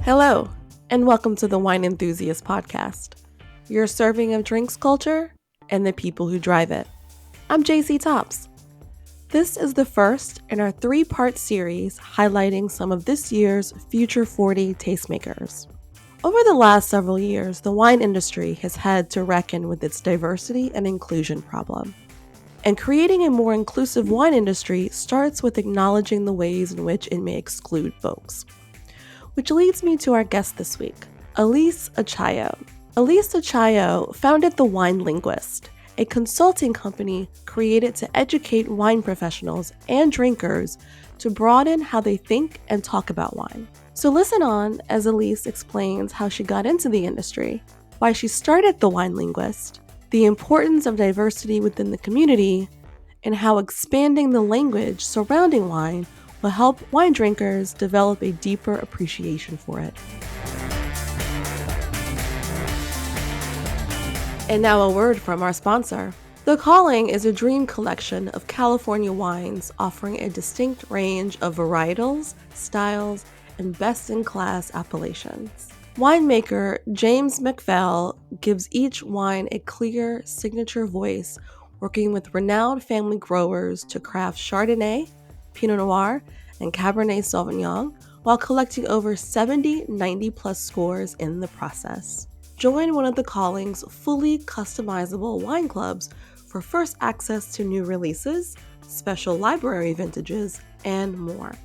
Hello, and welcome to the Wine Enthusiast podcast, your serving of drinks culture and the people who drive it. I'm JC Tops. This is the first in our three-part series highlighting some of this year's Future 40 tastemakers. Over the last several years, the wine industry has had to reckon with its diversity and inclusion problem. And creating a more inclusive wine industry starts with acknowledging the ways in which it may exclude folks. Which leads me to our guest this week, Alice Achayo. Alice Achayo founded the Wine Linguist, a consulting company created to educate wine professionals and drinkers to broaden how they think and talk about wine. So listen on as Alice explains how she got into the industry, why she started the Wine Linguist, the importance of diversity within the community, and how expanding the language surrounding wine will help wine drinkers develop a deeper appreciation for it. And now a word from our sponsor. The Calling is a dream collection of California wines offering a distinct range of varietals, styles, and best-in-class appellations. Winemaker James McPhail gives each wine a clear, signature voice, working with renowned family growers to craft Chardonnay, Pinot Noir, and Cabernet Sauvignon, while collecting over 70 90-plus scores in the process. Join one of the Calling's fully customizable wine clubs for first access to new releases, special library vintages, and more.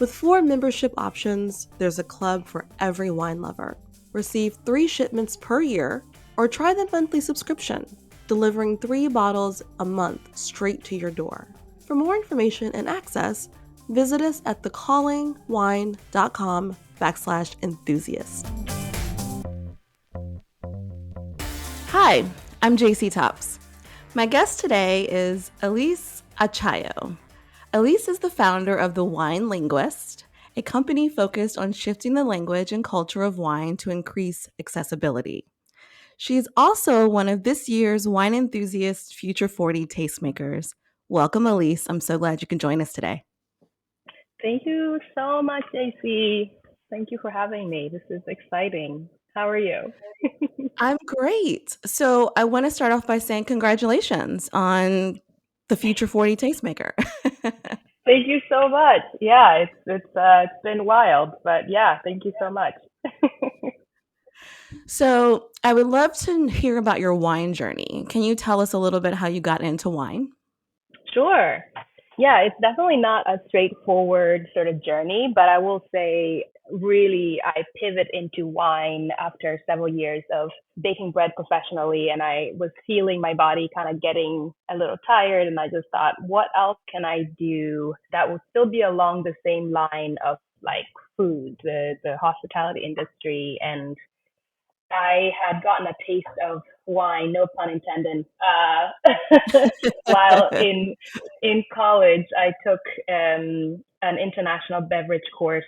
With 4 membership options, there's a club for every wine lover. Receive 3 shipments per year, or try the monthly subscription, delivering 3 bottles a month straight to your door. For more information and access, visit us at thecallingwine.com/enthusiast. Hi, I'm JC Tops. My guest today is Alice Achayo. Alice is the founder of the Wine Linguist, a company focused on shifting the language and culture of wine to increase accessibility. She's also one of this year's Wine Enthusiast Future 40 tastemakers. Welcome, Alice. I'm so glad you can join us today. Thank you so much, JC. Thank you for having me. This is exciting. How are you? I'm great. So I want to start off by saying congratulations on the Future 40 tastemaker. Thank you so much. Yeah, it's been wild, but yeah, thank you so much. So I would love to hear about your wine journey. Can you tell us a little bit how you got into wine? Sure. Yeah, it's definitely not a straightforward sort of journey, but I will say really I pivot into wine after several years of baking bread professionally, and I was feeling my body kind of getting a little tired, and I just thought, what else can I do that will still be along the same line of like food, the hospitality industry, and I had gotten a taste of wine, no pun intended, while in college. I took an international beverage course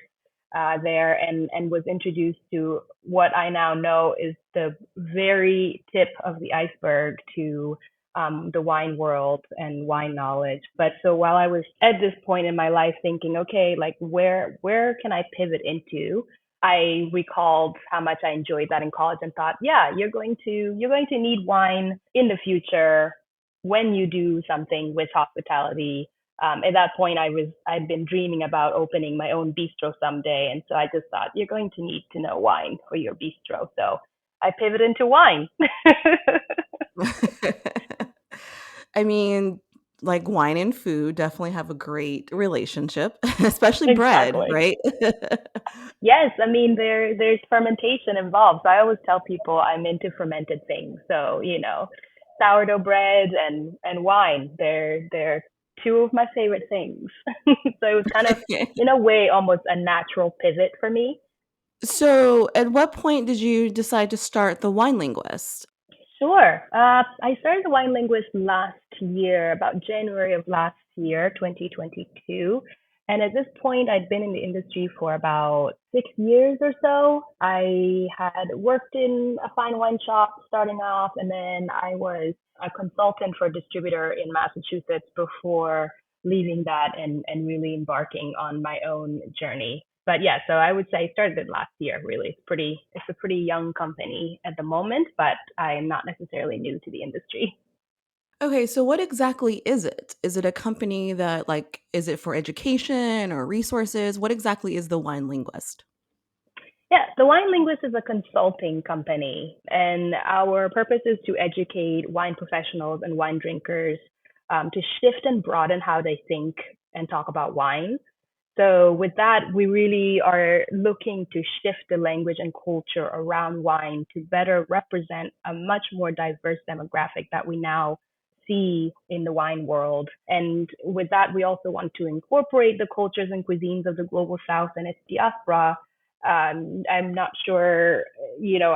there, and was introduced to what I now know is the very tip of the iceberg to the wine world and wine knowledge. But so while I was at this point in my life thinking, okay, like where can I pivot into? I recalled how much I enjoyed that in college and thought, yeah, you're going to need wine in the future when you do something with hospitality. At that point, I'd been dreaming about opening my own bistro someday, and so I just thought you're going to need to know wine for your bistro. So I pivoted into wine. I mean, like wine and food definitely have a great relationship, especially bread, Exactly. right? Yes, I mean there's fermentation involved. So I always tell people I'm into fermented things. So, sourdough bread and wine, they're 2 of my favorite things. So it was kind of in a way almost a natural pivot for me. So at what point did you decide to start the Wine Linguist? Sure. I started the Wine Linguist last year, about January of last year, 2022. And at this point, I'd been in the industry for about 6 years or so. I had worked in a fine wine shop starting off, and then I was a consultant for a distributor in Massachusetts before leaving that and really embarking on my own journey. But yeah, so I would say I started it last year. Really, it's a pretty young company at the moment, but I am not necessarily new to the industry. Okay, so what exactly is it? Is it a company that is it for education or resources? What exactly is the Wine Linguist? Yeah, the Wine Linguist is a consulting company, and our purpose is to educate wine professionals and wine drinkers to shift and broaden how they think and talk about wine. So, with that, we really are looking to shift the language and culture around wine to better represent a much more diverse demographic that we now see in the wine world. And with that, we also want to incorporate the cultures and cuisines of the global south and its diaspora. I'm not sure,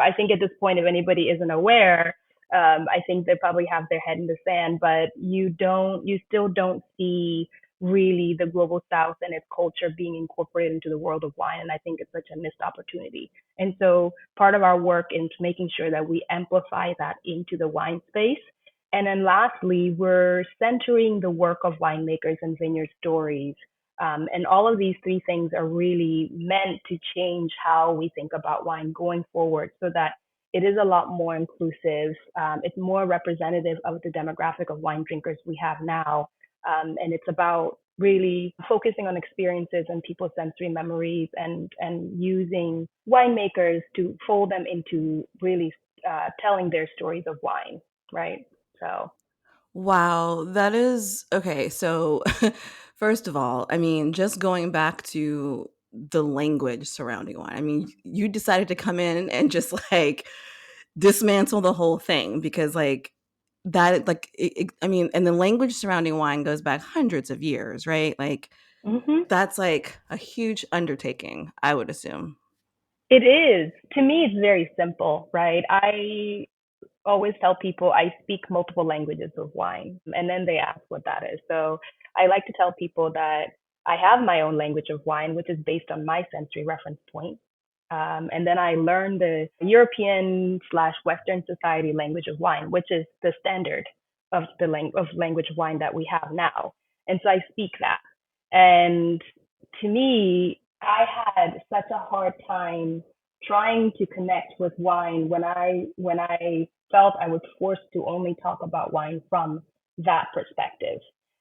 I think at this point, if anybody isn't aware, I think they probably have their head in the sand, but you still don't see really the global south and its culture being incorporated into the world of wine. And I think it's such a missed opportunity. And so part of our work is making sure that we amplify that into the wine space. And then lastly, we're centering the work of winemakers and vineyard stories. And all of these three things are really meant to change how we think about wine going forward so that it is a lot more inclusive. It's more representative of the demographic of wine drinkers we have now. And it's about really focusing on experiences and people's sensory memories and using winemakers to fold them into really telling their stories of wine, right? So, Wow, that is okay. So, first of all, I mean, just going back to the language surrounding wine, I mean, you decided to come in and just dismantle the whole thing because, I mean, and the language surrounding wine goes back hundreds of years, right? mhm. That's like a huge undertaking, I would assume. It is. To me, it's very simple, right? I always tell people I speak multiple languages of wine, and then they ask what that is. So I like to tell people that I have my own language of wine, which is based on my sensory reference point. And then I learned the European slash Western society language of wine, which is the standard of the of language of wine that we have now. And so I speak that. And to me, I had such a hard time trying to connect with wine when I felt I was forced to only talk about wine from that perspective.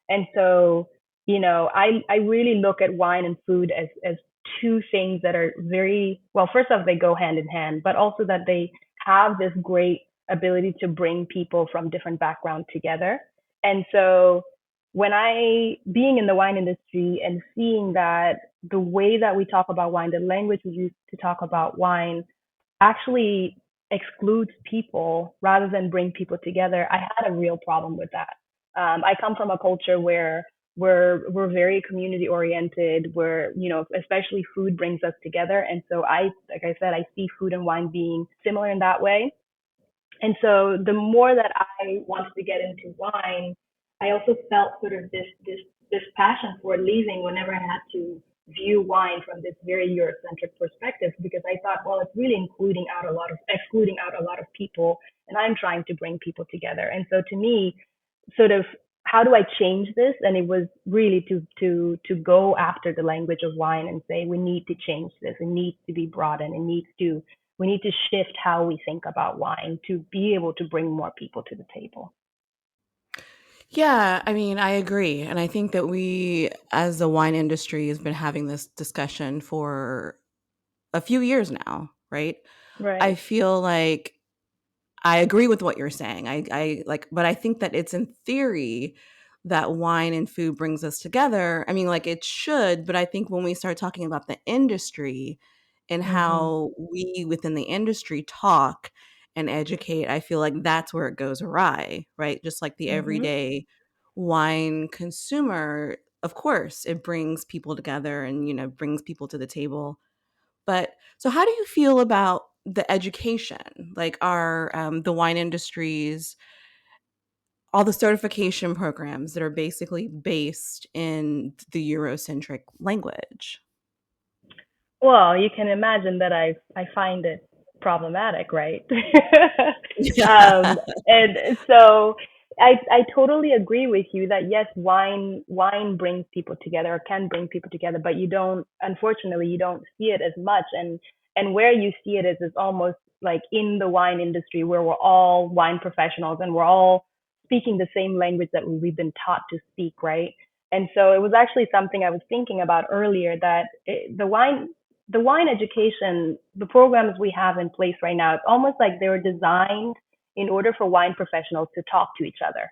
And so, I really look at wine and food as two things that are very well, first off, they go hand in hand, but also that they have this great ability to bring people from different backgrounds together. And so when I being in the wine industry and seeing that the way that we talk about wine, the language we use to talk about wine actually excludes people rather than bring people together, I had a real problem with that. I come from a culture where we're very community oriented, where especially food brings us together, and so like I said, I see food and wine being similar in that way. And so the more that I wanted to get into wine, I also felt sort of this passion for leaving whenever I had to view wine from this very Eurocentric perspective, because I thought, well, it's really excluding out a lot of people, and I'm trying to bring people together. And so to me, sort of how do I change this? And it was really to go after the language of wine and say we need to change this. It needs to be broadened. We need to shift how we think about wine to be able to bring more people to the table. Yeah, I mean, I agree. And I think that we, as the wine industry, has been having this discussion for a few years now, right? I Right. feel like I agree with what you're saying. But I think that it's in theory that wine and food brings us together. I mean, it should, but I think when we start talking about the industry and Mhm. how we within the industry talk and educate, I feel like that's where it goes awry, right? Just like the Mhm. everyday wine consumer, of course, it brings people together and, brings people to the table, but so how do you feel about the education? Like are the wine industries, all the certification programs that are basically based in the Eurocentric language? Well, you can imagine that I find it problematic, right? Yeah. And so I totally agree with you that yes, wine brings people together or can bring people together, but you don't, unfortunately, you don't see it as much. And where you see it is almost like in the wine industry where we're all wine professionals and we're all speaking the same language that we've been taught to speak, right? And so it was actually something I was thinking about earlier that the wine education, the programs we have in place right now, it's almost like they were designed in order for wine professionals to talk to each other,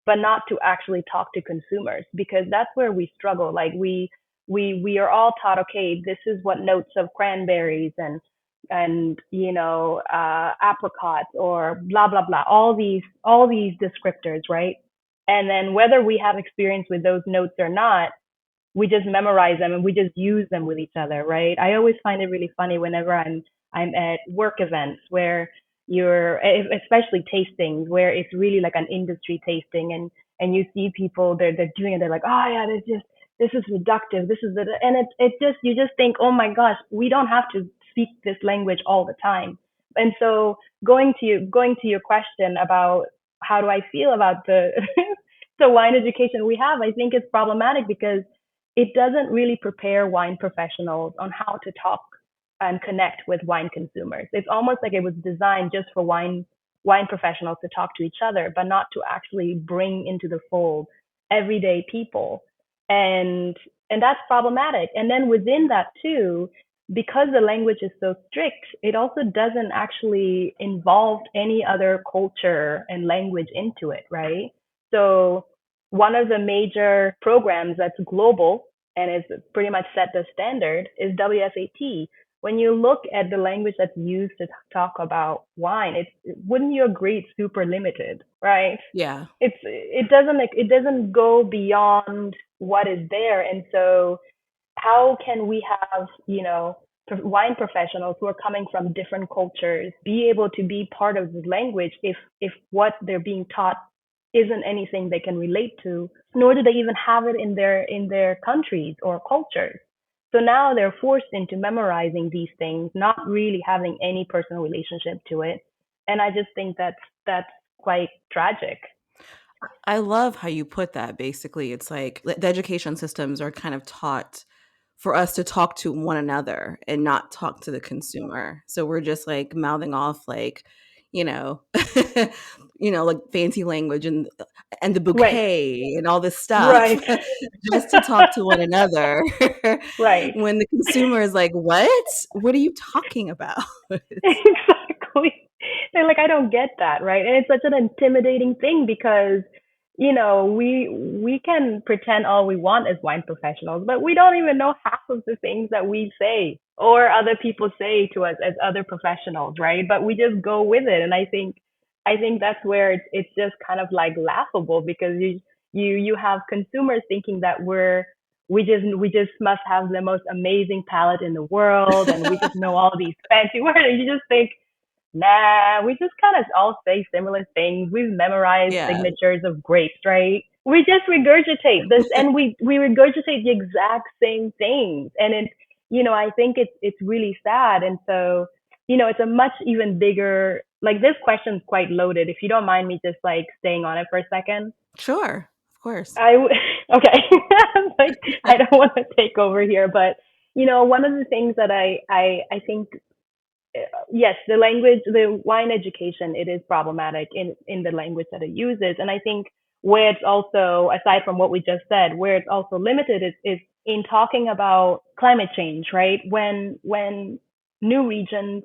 but not to actually talk to consumers, because that's where we struggle. Like we are all taught, okay, this is what notes of cranberries and apricots or blah blah blah, all these descriptors, right? And then whether we have experience with those notes or not, we just memorize them and we just use them with each other, right? I always find it really funny whenever I'm at work events where you're, especially tastings, where it's really like an industry tasting, and you see people, they're doing it, they're like, oh yeah, this is reductive, this is it, and it just, you just think, oh my gosh, we don't have to speak this language all the time. And so going to your question about how do I feel about the the wine education we have, I think it's problematic because it doesn't really prepare wine professionals on how to talk and connect with wine consumers. It's almost like it was designed just for wine professionals to talk to each other, but not to actually bring into the fold everyday people. And that's problematic. And then within that too, because the language is so strict, it also doesn't actually involve any other culture and language into it, right? So one of the major programs that's global and is pretty much set the standard is WSAT. When you look at the language that's used to talk about wine, wouldn't you agree it's super limited, right? Yeah. It doesn't go beyond what is there, and so how can we have, wine professionals who are coming from different cultures be able to be part of the language if what they're being taught isn't anything they can relate to, nor do they even have it in their countries or cultures. So now they're forced into memorizing these things, not really having any personal relationship to it. And I just think that's quite tragic. I love how you put that. Basically, it's like the education systems are kind of taught for us to talk to one another and not talk to the consumer. So we're just like mouthing off like, you know, like fancy language and the Right. bouquet and all this stuff Right. just to talk to one another. Right. When the consumer is like, "What? What are you talking about?" Exactly. They're like, I don't get that, right? And it's such an intimidating thing because, we can pretend all we want as wine professionals, but we don't even know half of the things that we say or other people say to us as other professionals, right? But we just go with it. And I think that's where it's just kind of like laughable because you have consumers thinking that we just must have the most amazing palate in the world and we just know all these fancy words. And you just think, nah, we just kind of all say similar things. We've memorized Yeah. signatures of grapes, right? We just regurgitate this and we regurgitate the exact same things. And I think it's really sad. And so, it's a much even bigger, like this question's quite loaded. If you don't mind me just like staying on it for a second. Sure. Of course. Okay. Like I don't want to take over here, but one of the things that I think, yes, the language, the wine education, it is problematic in the language that it uses. And I think where it's also, aside from what we just said, where it's also limited is in talking about climate change, right? When new regions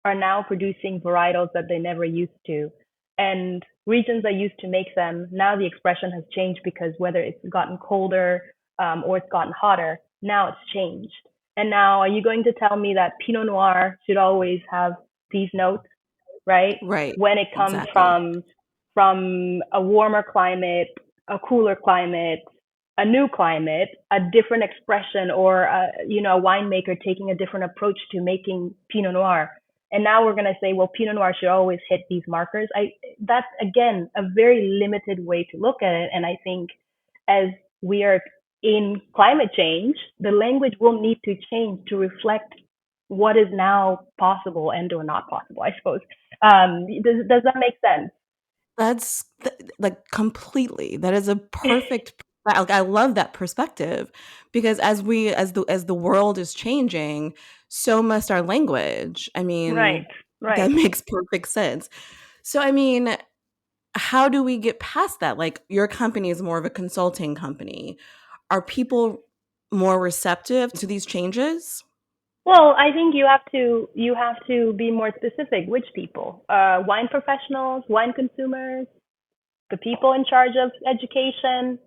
are now producing varietals that they never used to, and regions that used to make them, now the expression has changed because whether it's gotten colder or it's gotten hotter, now it's changed. And now, are you going to tell me that Pinot Noir should always have these notes, right? Right. When it comes Exactly. from a warmer climate, a cooler climate, a new climate, a different expression, or a winemaker taking a different approach to making Pinot Noir. And now we're going to say, well, Pinot Noir should always hit these markers. That's again a very limited way to look at it. And I think as we are in climate change, the language will need to change to reflect what is now possible and or not possible, I suppose. Does that make sense? That's like completely. That is a perfect like I love that perspective because as the world is changing, so must our language. I Right, mean, that right. makes perfect sense. So I mean, how do we get past that? Like your company is more of a consulting company. Are people more receptive to these changes? Well, I think you have to be more specific. Which people? Wine professionals, wine consumers, the people in charge of education.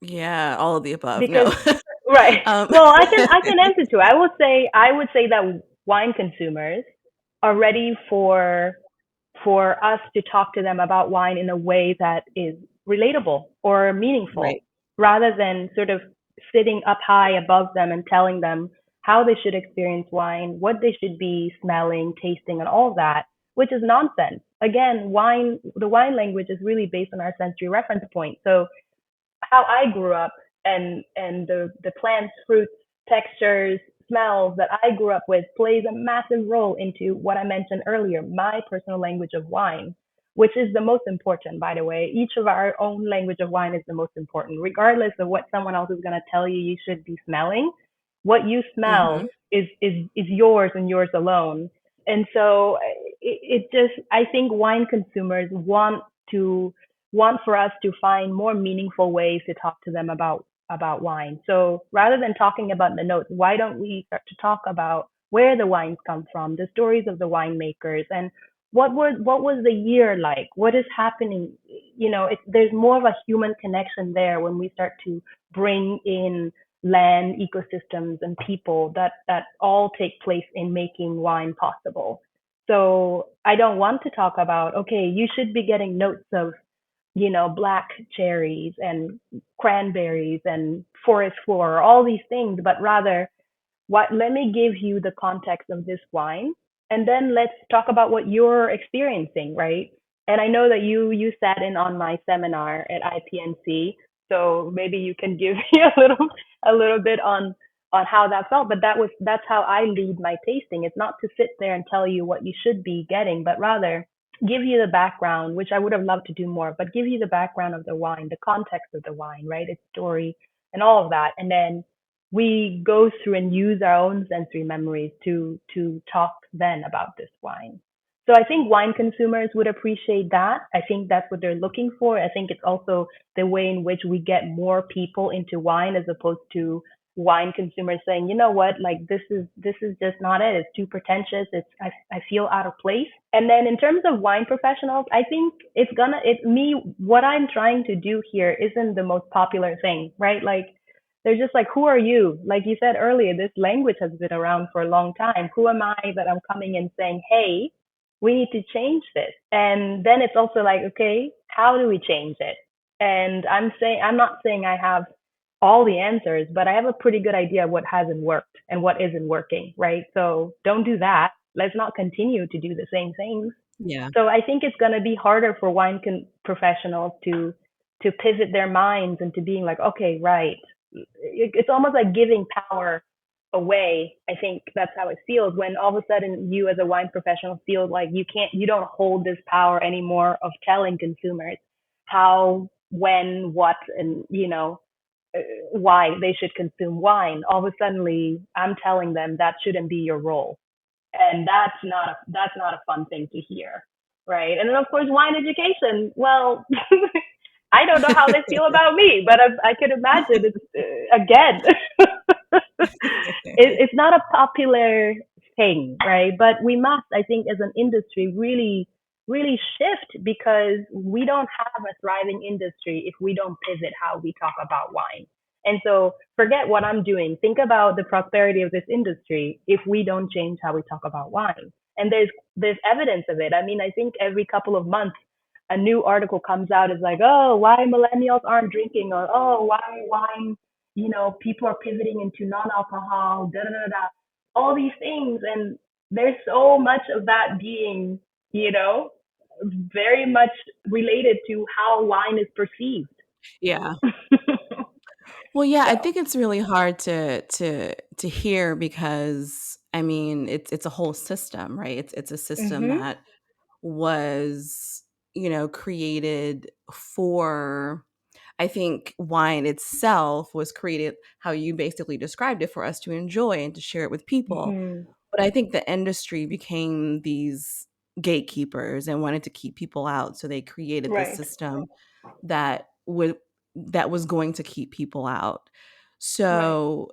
Yeah, all of the above. Because No. right. um, Well, I can answer to. I would say that wine consumers are ready for us to talk to them about wine in a way that is relatable or right. meaningful, rather than sort of sitting up high above them and telling them how they should experience wine, what they should be smelling, tasting, and all of that, which is nonsense. Again, the wine language is really based on our sensory reference point. So how I grew up, and the plants, fruits, textures, smells that I grew up with plays a massive role into what I mentioned earlier, my personal language of wine, which is the most important, by the way. Each of our own language of wine is the most important, regardless of what someone else is going to tell you should be smelling. What you smell Mhm. is yours and yours alone. And so it just, I think wine consumers to want for us to find more meaningful ways to talk to them about wine. So rather than talking about the notes, why don't we start to talk about where the wines come from, the stories of the winemakers, and what was the year like? What is happening? There's more of a human connection there when we start to bring in land, ecosystems, and people that all take place in making wine possible. So I don't want to talk about, okay, you should be getting notes of black cherries and cranberries and forest floor, all these things, but rather, let me give you the context of this wine, and then let's talk about what you're experiencing, right? And I know that you sat in on my seminar at IPNC, so maybe you can give me a little bit on how that felt. But that's how I lead my tasting. It's not to sit there and tell you what you should be getting, but rather give you the background, which I would have loved to do more, but give you the background of the wine, the context of the wine, right? Its story and all of that. And then we go through and use our own sensory memories to talk then about this wine. So I think wine consumers would appreciate that. I think that's what they're looking for. I think it's also the way in which we get more people into wine, as opposed to wine consumers saying, you know what, like this is just not it. It's too pretentious. I feel out of place. And then in terms of wine professionals, I think what I'm trying to do here isn't the most popular thing, right? Like they're just like, who are you? Like you said earlier, this language has been around for a long time. Who am I that I'm coming and saying, hey, we need to change this? And then it's also like, okay, how do we change it? And I'm not saying I have all the answers, but I have a pretty good idea of what hasn't worked and what isn't working, right? So don't do that. Let's not continue to do the same things. Yeah. So I think it's going to be harder for professionals to pivot their minds into being like, okay, right. It's almost like giving power away. I think that's how it feels when all of a sudden you as a wine professional feel like you don't hold this power anymore of telling consumers how, when, what, and why they should consume wine. All of a sudden, I'm telling them that shouldn't be your role, and that's not a fun thing to hear, right? And then of course wine education. Well, I don't know how they feel about me, but I can imagine it's again, it's not a popular thing, right? But we must, I think, as an industry, really, really shift, because we don't have a thriving industry if we don't pivot how we talk about wine. And so forget what I'm doing. Think about the prosperity of this industry if we don't change how we talk about wine. And there's evidence of it. I mean, I think every couple of months a new article comes out, is like, oh, why millennials aren't drinking, or oh, why wine, people are pivoting into non-alcohol, da da da da, all these things. And there's so much of that being, you know, very much related to how wine is perceived. Yeah. Well, yeah, I So, think it's really hard to hear because I mean, it's a whole system, right? It's a system mhm, that was, created for, I think wine itself was created how you basically described it, for us to enjoy and to share it with people. Hmm. But I think the industry became these gatekeepers and wanted to keep people out. So they created this Right. system that would that was going to keep people out. Right. So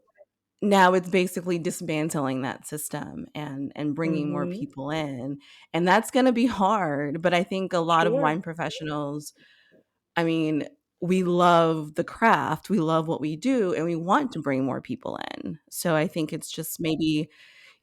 now it's basically dismantling that system and bringing more Hmm. people in, and that's going to be hard. But I think a lot of Sure. wine professionals, I mean, we love the craft, we love what we do, and we want to bring more people in. So I think it's just maybe,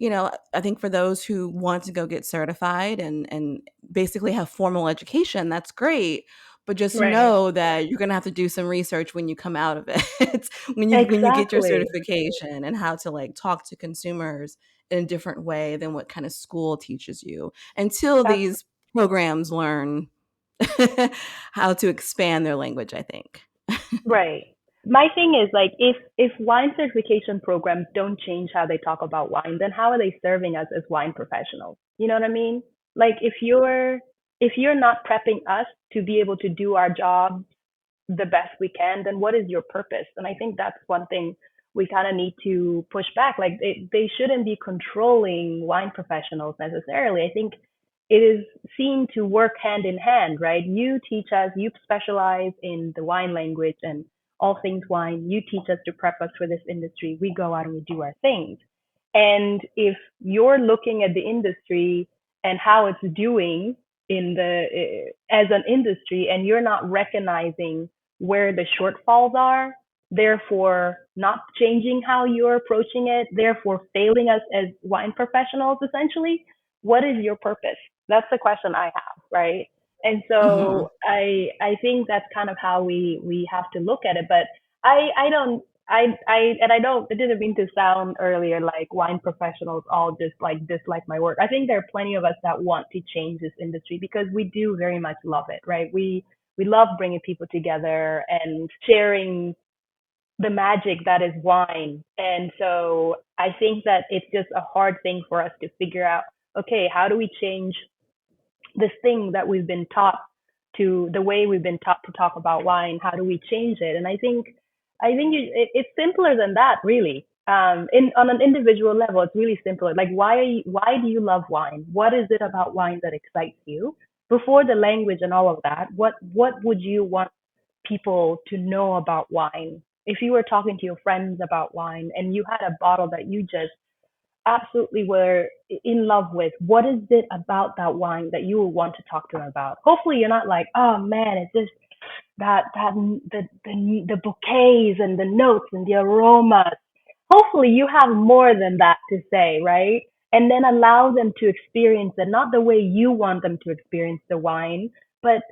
I think for those who want to go get certified and basically have formal education, that's great. But just Right. know that you're gonna have to do some research when you come out of it, when you get your Exactly. certification, and how to like talk to consumers in a different way than what kind of school teaches you, until That's these programs learn how to expand their language, I think. right. My thing is like if wine certification programs don't change how they talk about wine, then how are they serving us as wine professionals? You know what I mean? Like if you're not prepping us to be able to do our job the best we can, then what is your purpose? And I think that's one thing we kind of need to push back. Like they shouldn't be controlling wine professionals necessarily. I think it is seen to work hand in hand, right? You teach us, you specialize in the wine language and all things wine. You teach us to prep us for this industry. We go out and we do our things. And if you're looking at the industry and how it's doing in the as an industry, and you're not recognizing where the shortfalls are, therefore not changing how you're approaching it, therefore failing us as wine professionals, essentially, what is your purpose? That's the question I have, right? And Mhm. so I think that's kind of how we have to look at it. But I don't I don't I didn't mean to sound earlier like wine professionals all just like dislike my work. I think there are plenty of us that want to change this industry because we do very much love it, right? We love bringing people together and sharing the magic that is wine. And so I think that it's just a hard thing for us to figure out, okay, how do we change this thing that we've been taught to the way we've been taught to talk about wine? How do we change it? And I think it's simpler than that, really. In on an individual level, it's really simpler. Like, why do you love wine? What is it about wine that excites you? Before the language and all of that, what would you want people to know about wine? If you were talking to your friends about wine and you had a bottle that you just absolutely were in love with, what is it about that wine that you will want to talk to them about? Hopefully, you're not like, oh man, it's just that the bouquets and the notes and the aromas. Hopefully, you have more than that to say, right? And then allow them to experience it, not the way you want them to experience the wine, but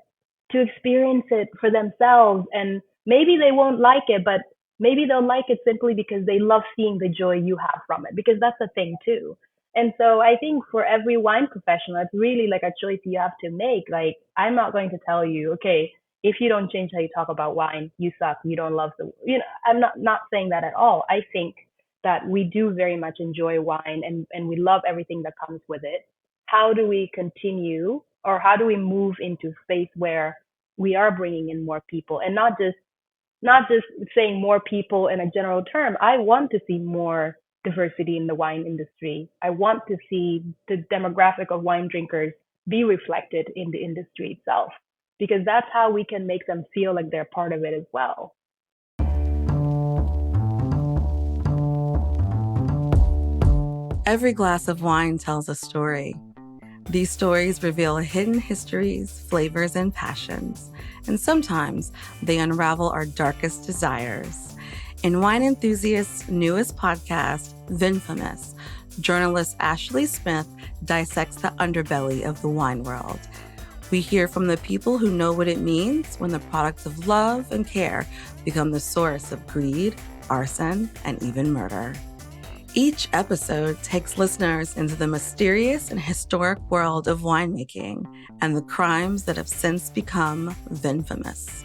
to experience it for themselves. And maybe they won't like it, but maybe they'll like it simply because they love seeing the joy you have from it, because that's a thing too. And so I think for every wine professional, it's really like a choice you have to make. Like, I'm not going to tell you, okay, if you don't change how you talk about wine, you suck, you don't love I'm not saying that at all. I think that we do very much enjoy wine, and we love everything that comes with it. How do we continue, or how do we move into space where we are bringing in more people, and not just saying more people in a general term. I want to see more diversity in the wine industry. I want to see the demographic of wine drinkers be reflected in the industry itself, because that's how we can make them feel like they're part of it as well. Every glass of wine tells a story. These stories reveal hidden histories, flavors, and passions, and sometimes they unravel our darkest desires. In Wine Enthusiast's newest podcast, Vinfamous, journalist Ashley Smith dissects the underbelly of the wine world. We hear from the people who know what it means when the products of love and care become the source of greed, arson, and even murder. Each episode takes listeners into the mysterious and historic world of winemaking and the crimes that have since become vinfamous.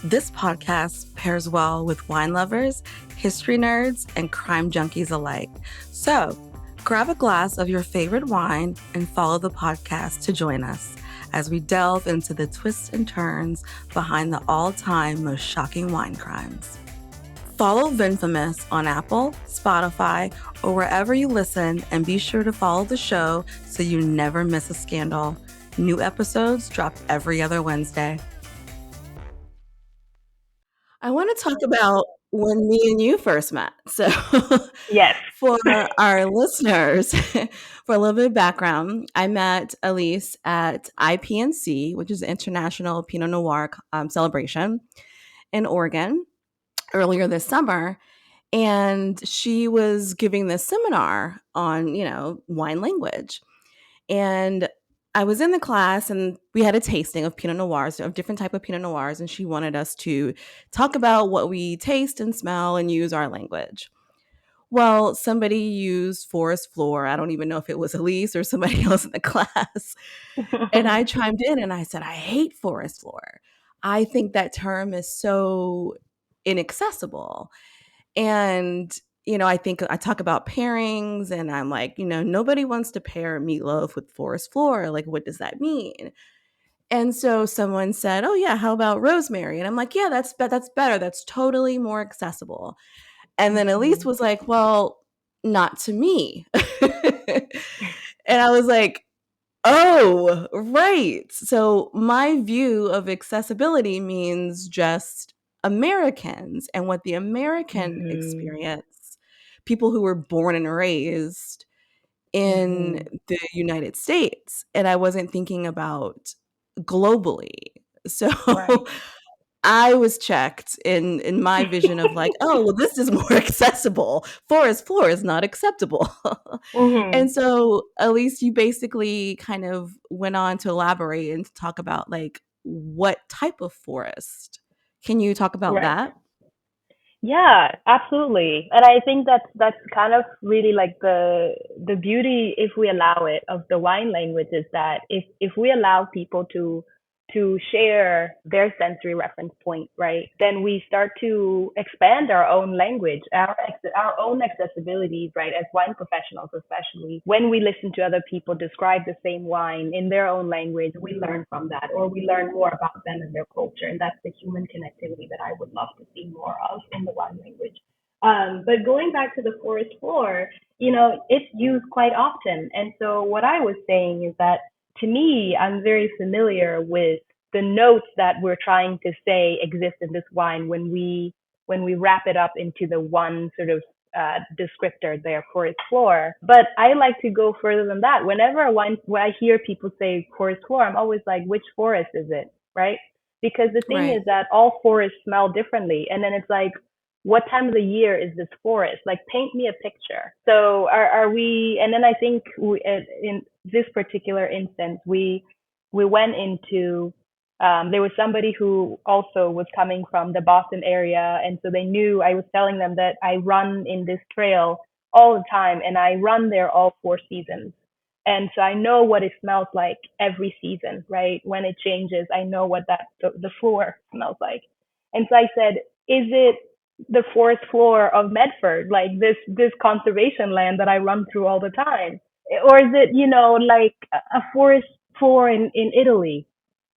This podcast pairs well with wine lovers, history nerds, and crime junkies alike. So, grab a glass of your favorite wine and follow the podcast to join us as we delve into the twists and turns behind the all-time most shocking wine crimes. Follow Vinfamous on Apple, Spotify, or wherever you listen, and be sure to follow the show so you never miss a scandal. New episodes drop every other Wednesday. I want to talk about when me and you first met. So, Yes. for our listeners, for a little bit of background, I met Alice at IPNC, which is International Pinot Noir Celebration in Oregon earlier this summer. And she was giving this seminar on, wine language. And I was in the class and we had a tasting of Pinot Noirs, of different type of Pinot Noirs, and she wanted us to talk about what we taste and smell and use our language. Well, somebody used forest floor. I don't even know if it was Elise or somebody else in the class. And I chimed in and I said, I hate forest floor. I think that term is so inaccessible. And, I think I talk about pairings and I'm like, nobody wants to pair meatloaf with forest floor. Like, what does that mean? And so someone said, "Oh yeah, how about rosemary?" And I'm like, "Yeah, that's better. That's totally more accessible." And then Elise Mhm. was like, "Well, not to me." And I was like, "Oh, right." So my view of accessibility means just Americans and what the American Mhm. experience, people who were born and raised in Mhm. the United States, and I wasn't thinking about globally. So Right. I was checked in my vision of like, oh, well, this is more accessible. Forest floor is not acceptable. Mhm. And so at least you basically kind of went on to elaborate and to talk about like what type of forest. Can you talk about Right. that? Yeah, absolutely. And I think that's kind of really like the beauty, if we allow it, of the wine language, is that if we allow people to share their sensory reference point, right, then we start to expand our own language, our own accessibilities, right, as wine professionals, especially when we listen to other people describe the same wine in their own language, we learn from that, or we learn more about them and their culture, and that's the human connectivity that I would love to see more of in the wine language. But going back to the forest floor, it's used quite often. And so what I was saying is that, to me, I'm very familiar with the notes that we're trying to say exist in this wine when we wrap it up into the one sort of descriptor there, forest floor. But I like to go further than that. When I hear people say forest floor, I'm always like, which forest is it, right? Because the thing Right. is that all forests smell differently, and then it's like, what time of the year is this forest? Like, paint me a picture. So are we? And then I think in this particular instance, we went into. There was somebody who also was coming from the Boston area, and so they knew. I was telling them that I run in this trail all the time, and I run there all 4 seasons. And so I know what it smells like every season, right? When it changes, I know what the floor smells like. And so I said, is it the forest floor of Medford, like this conservation land that I run through all the time? Or is it, like a forest floor in Italy?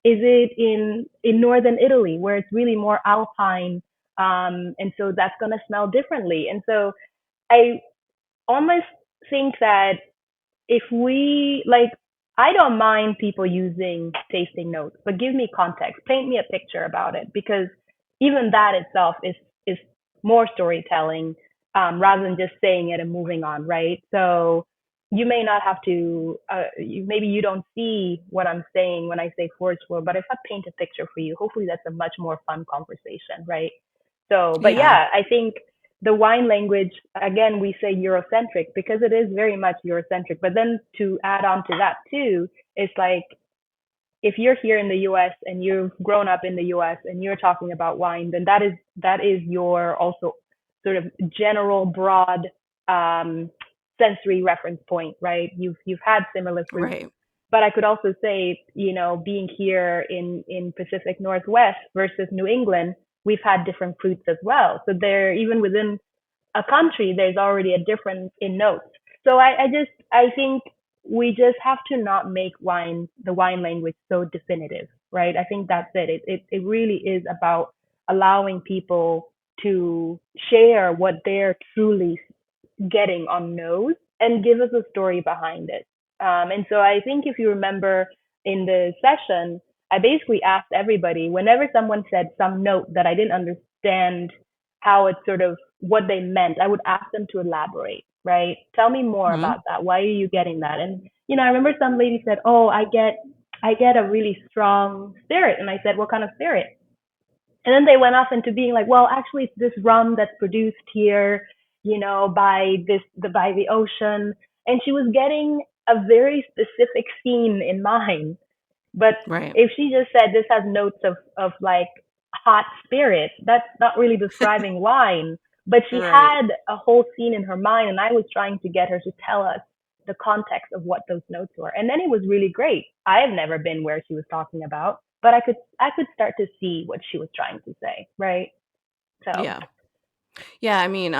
Is it in northern Italy where it's really more alpine? And so that's gonna smell differently. And so I almost think that if we like, I don't mind people using tasting notes, but give me context, paint me a picture about it, because even that itself is more storytelling, rather than just saying it and moving on, right? So you may not have to, maybe you don't see what I'm saying when I say forage floor, but if I paint a picture for you, hopefully that's a much more fun conversation, right? So, but Yeah. yeah, I think the wine language, again, we say Eurocentric because it is very much Eurocentric. But then to add on to that too, it's like, if you're here in the US and you've grown up in the US and you're talking about wine, then that is your also sort of general broad sensory reference point, right? You've had similar fruits. Right. But I could also say, being here in Pacific Northwest versus New England, we've had different fruits as well. So there, even within a country, there's already a difference in notes. So I think we just have to not make the wine language so definitive, right? I think that's it. It really is about allowing people to share what they're truly getting on nose and give us a story behind it. And so I think if you remember in the session, I basically asked everybody whenever someone said some note that I didn't understand how it sort of what they meant, I would ask them to elaborate, right? Tell me more Mhm. about that. Why are you getting that? And I remember some lady said, "Oh, I get a really strong spirit." And I said, "What kind of spirit?" And then they went off into being like, well, actually, it's this rum that's produced here, by the ocean. And she was getting a very specific scene in mind. But Right. if she just said this has notes of like hot spirit, that's not really describing wine. But she Right. had a whole scene in her mind, and I was trying to get her to tell us the context of what those notes were. And then it was really great. I have never been where she was talking about, but I could start to see what she was trying to say, right? So Yeah. Yeah, I mean,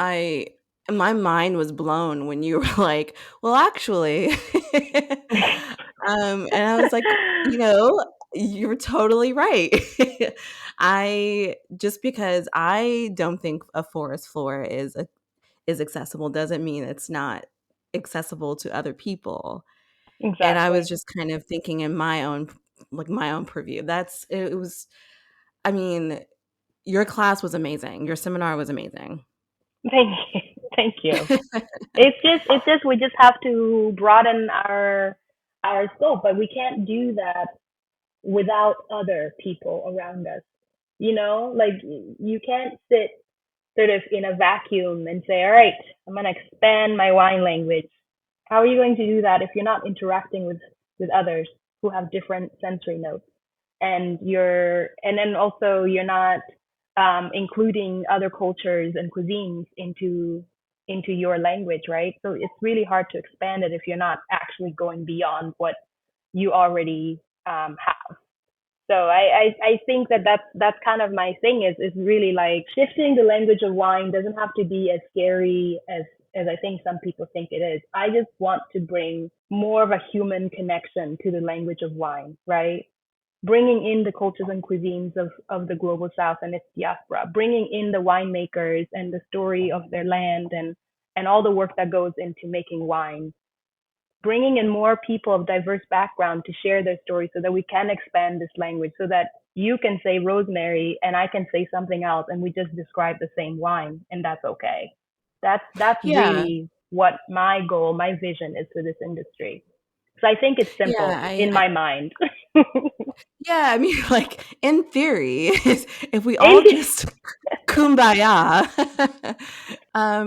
my mind was blown when you were like, "Well, actually," and I was like, "You know, you're totally right." I just because I don't think a forest floor is accessible doesn't mean it's not accessible to other people. And I was exactly. just kind of thinking in my own purview. It was I mean, your class was amazing. Your seminar was amazing. Thank you. Thank you. It's just we just have to broaden our scope, but we can't do that without other people around us. Like you can't sit sort of in a vacuum and say, all right, I'm going to expand my wine language. How are you going to do that if you're not interacting with others who have different sensory notes? And then also you're not including other cultures and cuisines into your language, right? So it's really hard to expand it if you're not actually going beyond what you already have. So I think that's kind of my thing is really like shifting the language of wine doesn't have to be as scary as I think some people think it is. I just want to bring more of a human connection to the language of wine, right? Bringing in the cultures and cuisines of the global south and its diaspora, bringing in the winemakers and the story of their land and all the work that goes into making wine, bringing in more people of diverse background to share their stories so that we can expand this language so that you can say rosemary and I can say something else and we just describe the same wine and that's okay. That's Yeah. really what my goal, my vision is for this industry. So I think it's Yeah, simple in my mind. yeah, I mean, like, in theory, if we all Indeed. just kumbaya.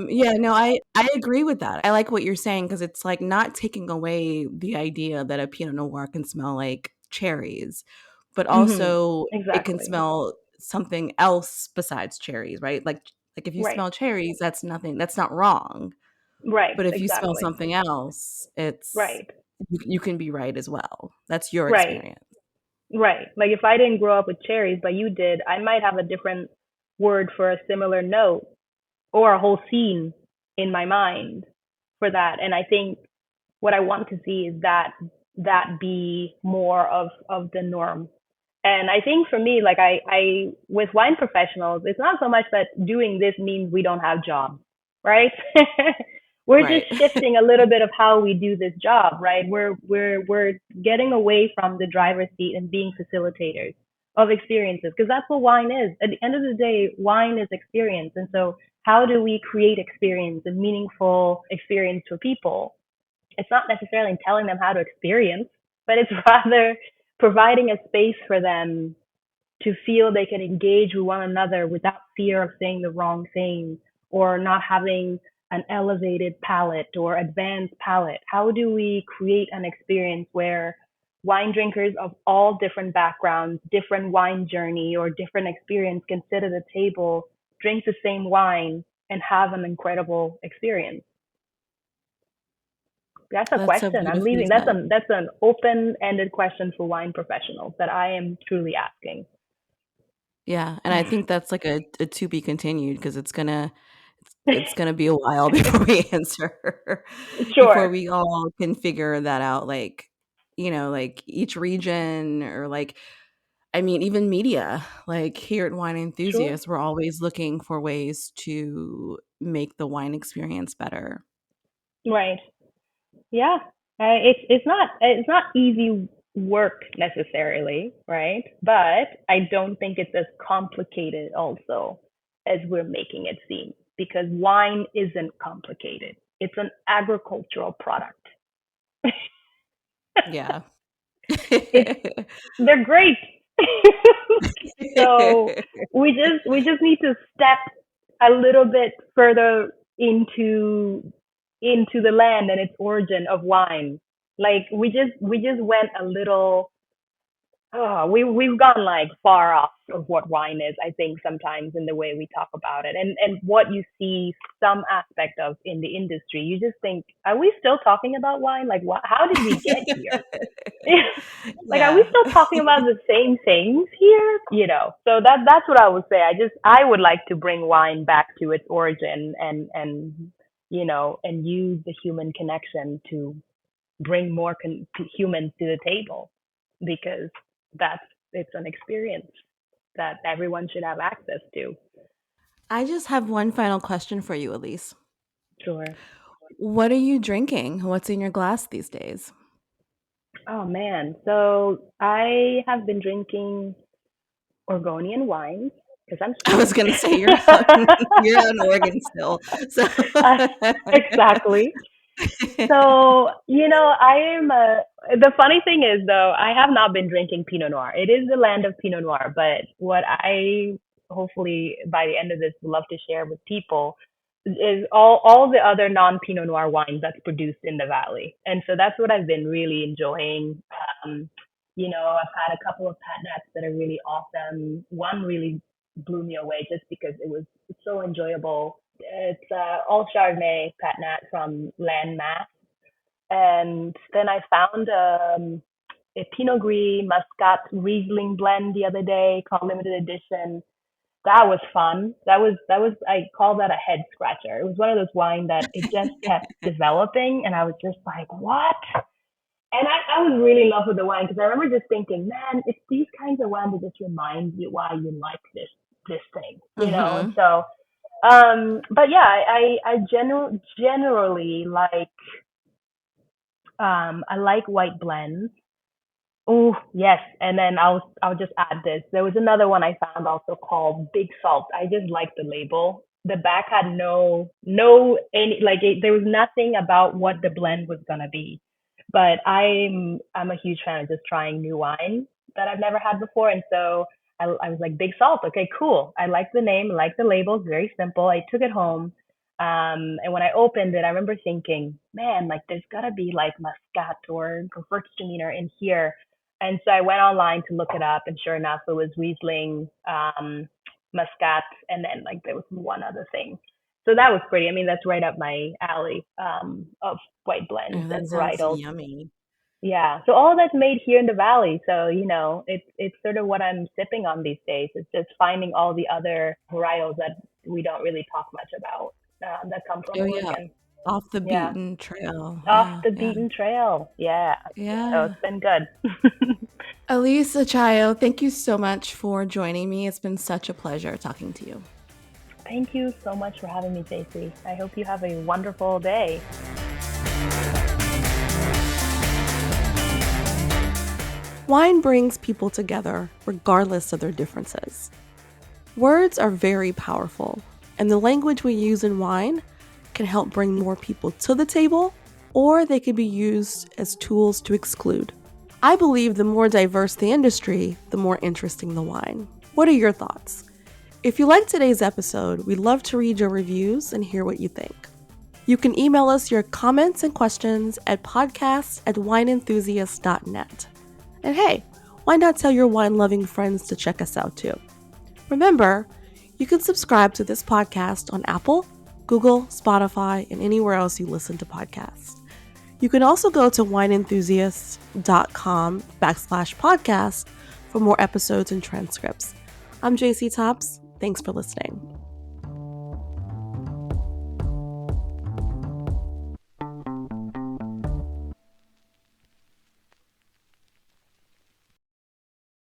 Yeah, no, I agree with that. I like what you're saying because it's, like, not taking away the idea that a Pinot Noir can smell like cherries, but Hmm. also it can Exactly. smell something else besides cherries, right? Like, if you Right. smell cherries, that's not wrong, Right. but if you smell Exactly. something else, it's Right. you can be right as well. That's your Right. experience. Right. Like if I didn't grow up with cherries, but you did, I might have a different word for a similar note or a whole scene in my mind for that. And I think what I want to see is that be more of the norm. And I think for me, like I with wine professionals, it's not so much that doing this means we don't have jobs, right? We're just Right. shifting a little bit of how we do this job, right? We're getting away from the driver's seat and being facilitators of experiences because that's what wine is. At the end of the day, wine is experience. And so how do we create experience, a meaningful experience for people? It's not necessarily telling them how to experience, but it's rather providing a space for them to feel they can engage with one another without fear of saying the wrong thing or not having an elevated palate or advanced palate. How do we create an experience where wine drinkers of all different backgrounds, different wine journey, or different experience can sit at a table, drink the same wine, and have an incredible experience? That's a That's so question. I'm beautifully leaving. That's said. an open-ended question for wine professionals that I am truly asking. Yeah, and I think that's like a to be continued because it's going to be a while before we answer, before Sure, we all can figure that out. Like, like each region or like, I mean, even media, like here at Wine sure. Enthusiasts, we're always looking for ways to make the wine experience better. Right. Yeah. It's not easy work necessarily, right? But I don't think it's as complicated also as we're making it seem, because wine isn't complicated. It's an agricultural product. Yeah. It's they're great. So we just need to step a little bit further into the land and its origin of wine. Like we just went a little. Oh, we've gone like far off of what wine is, I think, sometimes in the way we talk about it, and what you see some aspect of in the industry. You just think, are we still talking about wine? Like, what? How did we get here? Like, are we Yeah. still talking about the same things here? So that's what I would say. I would like to bring wine back to its origin, and use the human connection to bring more humans to the table, because that's it's an experience that everyone should have access to. I just have one final question for you, Elise. Sure. What are you drinking? What's in your glass these days? Oh man, so I have been drinking Oregonian wines because I'm I was Swedish. gonna say you're out, you're out in Oregon still, so Uh, exactly. So, the funny thing is though, I have not been drinking Pinot Noir. It is the land of Pinot Noir, but what I hopefully by the end of this would love to share with people is all the other non Pinot Noir wines that's produced in the valley. And so that's what I've been really enjoying. Um, I've had a couple of Pat Nats that are really awesome. One really blew me away just because it was so enjoyable. It's all Chardonnay Pat Nat from Landmass, and then I found a Pinot Gris Muscat Riesling blend the other day called Limited Edition. That was fun. That was I call that a head scratcher. It was one of those wine that it just kept developing, and I was just like, what? And I was really in love with the wine because I remember just thinking, man, it's these kinds of wine that just remind you why you like this thing. And Mhm. so, but yeah, I generally like I like white blends. Oh yes, and then I'll just add this. There was another one I found also called Big Salt. I just liked the label. The back had no any like there was nothing about what the blend was gonna be. But I'm a huge fan of just trying new wine that I've never had before, and so I was like Big Salt. Okay, cool. I like the name, I like the label. It's very simple. I took it home. And when I opened it, I remember thinking, man, like there's gotta be like Muscat or Gewürztraminer in here. And so I went online to look it up, and sure enough, it was Riesling, Muscat, and then like there was one other thing. So that was pretty. I mean, that's right up my alley, of white blends Oh, that and sounds varietals. yummy. Yeah. So all that's made here in the valley. So it's sort of what I'm sipping on these days. It's just finding all the other varietals that we don't really talk much about, that come from Oh, yeah. Oregon. Off the Yeah. beaten trail. Off Yeah, the yeah. beaten trail. Yeah. So Yeah. it's been good. Alice Achayo, thank you so much for joining me. It's been such a pleasure talking to you. Thank you so much for having me, JC. I hope you have a wonderful day. Wine brings people together regardless of their differences. Words are very powerful, and the language we use in wine can help bring more people to the table, or they can be used as tools to exclude. I believe the more diverse the industry, the more interesting the wine. What are your thoughts? If you liked today's episode, we'd love to read your reviews and hear what you think. You can email us your comments and questions at podcast@wineenthusiast.net. And hey, why not tell your wine-loving friends to check us out too? Remember, you can subscribe to this podcast on Apple, Google, Spotify, and anywhere else you listen to podcasts. You can also go to wineenthusiast.com/podcast for more episodes and transcripts. I'm JC Tops. Thanks for listening.